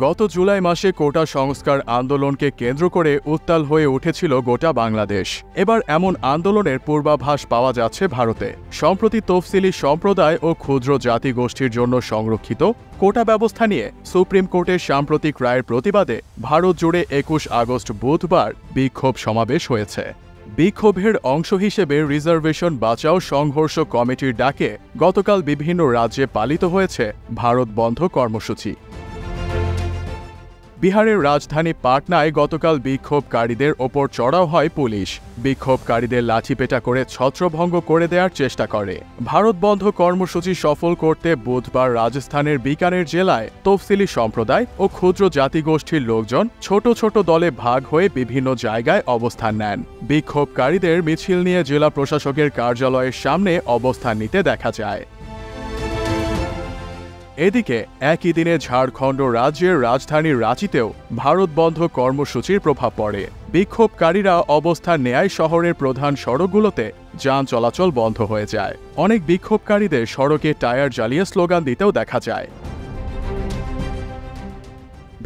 গত জুলাই মাসে কোটা সংস্কার আন্দোলনকে কেন্দ্র করে উত্তাল হয়ে উঠেছিল গোটা বাংলাদেশ। এবার এমন আন্দোলনের পূর্বাভাস পাওয়া যাচ্ছে ভারতে। সম্প্রতি তফসিলি সম্প্রদায় ও ক্ষুদ্র জাতিগোষ্ঠীর জন্য সংরক্ষিত কোটা ব্যবস্থা নিয়ে সুপ্রিম কোর্টের সাম্প্রতিক রায়ের প্রতিবাদে ভারত জুড়ে ২১ আগস্ট বুধবার বিক্ষোভ সমাবেশ হয়েছে। বিক্ষোভের অংশ হিসেবে রিজার্ভেশন বাঁচাও সংঘর্ষ কমিটির ডাকে গতকাল বিভিন্ন রাজ্যে পালিত হয়েছে ভারত বন্ধ কর্মসূচি। বিহারের রাজধানী পাটনায় গতকাল বিক্ষোভকারীদের ওপর চড়াও হয় পুলিশ। বিক্ষোভকারীদের লাঠিপেটা করে ছত্রভঙ্গ করে দেওয়ার চেষ্টা করে। ভারত বন্ধ কর্মসূচি সফল করতে বুধবার রাজস্থানের বিকানের জেলায় তফসিলি সম্প্রদায় ও ক্ষুদ্র জাতিগোষ্ঠীর লোকজন ছোট ছোট দলে ভাগ হয়ে বিভিন্ন জায়গায় অবস্থান নেন। বিক্ষোভকারীদের মিছিল নিয়ে জেলা প্রশাসকের কার্যালয়ের সামনে অবস্থান নিতে দেখা যায়। এদিকে একই দিনে ঝাড়খণ্ড রাজ্যের রাজধানী রাঁচিতেও ভারত বন্ধ কর্মসূচির প্রভাব পড়ে। বিক্ষোভকারীরা অবস্থান নেয় শহরের প্রধান সড়কগুলোতে যান চলাচল বন্ধ হয়ে যায়। অনেক বিক্ষোভকারীদের সড়কে টায়ার জ্বালিয়ে স্লোগান দিতেও দেখা যায়।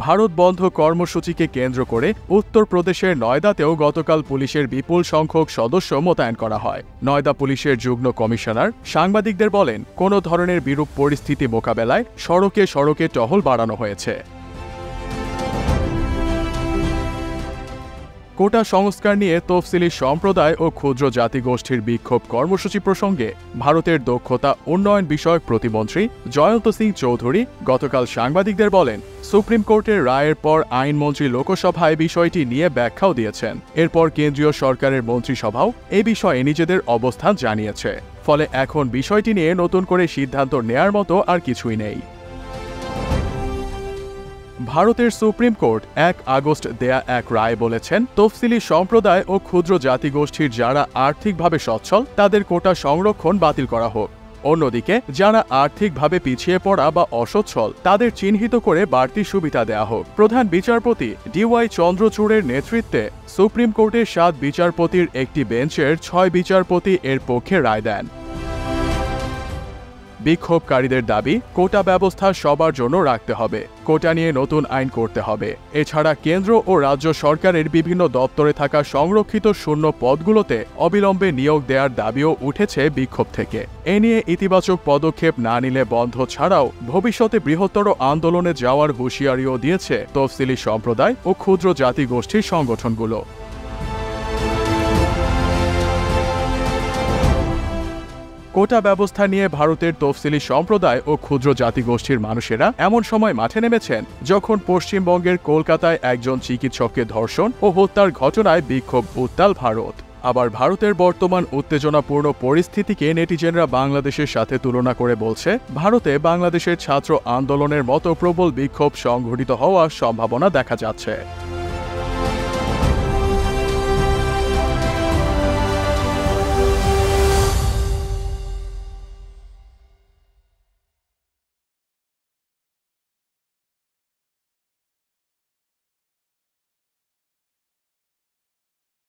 ভারত বন্ধ কর্মসূচিকে কেন্দ্র করে উত্তরপ্রদেশের নয়দাতেও গতকাল পুলিশের বিপুল সংখ্যক সদস্য মোতায়েন করা হয়। নয়দা পুলিশের যুগ্ম কমিশনার সাংবাদিকদের বলেন, কোনো ধরনের বিরূপ পরিস্থিতি মোকাবেলায় সড়কে সড়কে টহল বাড়ানো হয়েছে। কোটা সংস্কার নিয়ে তফসিলি সম্প্রদায় ও ক্ষুদ্র জাতিগোষ্ঠীর বিক্ষোভ কর্মসূচি প্রসঙ্গে ভারতের দক্ষতা উন্নয়ন বিষয়ক প্রতিমন্ত্রী জয়ন্ত সিং চৌধুরী গতকাল সাংবাদিকদের বলেন, সুপ্রিম কোর্টের রায়ের পর আইনমন্ত্রী লোকসভায় বিষয়টি নিয়ে ব্যাখ্যাও দিয়েছেন। এরপর কেন্দ্রীয় সরকারের মন্ত্রিসভাও এ বিষয়ে নিজেদের অবস্থান জানিয়েছে। ফলে এখন বিষয়টি নিয়ে নতুন করে সিদ্ধান্ত নেয়ার মতো আর কিছুই নেই। ভারতের সুপ্রিম কোর্ট ১ আগস্ট দেয়া এক রায় বলেছেন, তফসিলি সম্প্রদায় ও ক্ষুদ্র জাতিগোষ্ঠীর যারা আর্থিকভাবে সচ্ছল তাদের কোটা সংরক্ষণ বাতিল করা হোক। অন্যদিকে যারা আর্থিকভাবে পিছিয়ে পড়া বা অসচ্ছল তাদের চিহ্নিত করে বাড়তি সুবিধা দেয়া হোক। প্রধান বিচারপতি DY চন্দ্রচূড়ের নেতৃত্বে সুপ্রিম কোর্টের ৭ বিচারপতির একটি বেঞ্চের ৬ বিচারপতি এর পক্ষে রায় দেন। বিক্ষোভকারীদের দাবি, কোটা ব্যবস্থা সবার জন্য রাখতে হবে, কোটা নিয়ে নতুন আইন করতে হবে। এছাড়া কেন্দ্র ও রাজ্য সরকারের বিভিন্ন দপ্তরে থাকা সংরক্ষিত শূন্য পদগুলোতে অবিলম্বে নিয়োগ দেওয়ার দাবিও উঠেছে বিক্ষোভ থেকে। এ নিয়ে ইতিবাচক পদক্ষেপ না নিলে বন্ধ ছাড়াও ভবিষ্যতে বৃহত্তর আন্দোলনে যাওয়ার হুঁশিয়ারিও দিয়েছে তফসিলি সম্প্রদায় ও ক্ষুদ্র জাতিগোষ্ঠীর সংগঠনগুলো। কোটা ব্যবস্থা নিয়ে ভারতের তফসিলি সম্প্রদায় ও ক্ষুদ্র জাতিগোষ্ঠীর মানুষেরা এমন সময় মাঠে নেমেছেন যখন পশ্চিমবঙ্গের কলকাতায় একজন চিকিৎসককে ধর্ষণ ও হত্যার ঘটনায় বিক্ষোভ উত্তাল ভারত। আবার ভারতের বর্তমান উত্তেজনাপূর্ণ পরিস্থিতিকে নেটিজেনরা বাংলাদেশের সাথে তুলনা করে বলছে, ভারতে বাংলাদেশের ছাত্র আন্দোলনের মতো প্রবল বিক্ষোভ সংঘটিত হওয়ার সম্ভাবনা দেখা যাচ্ছে।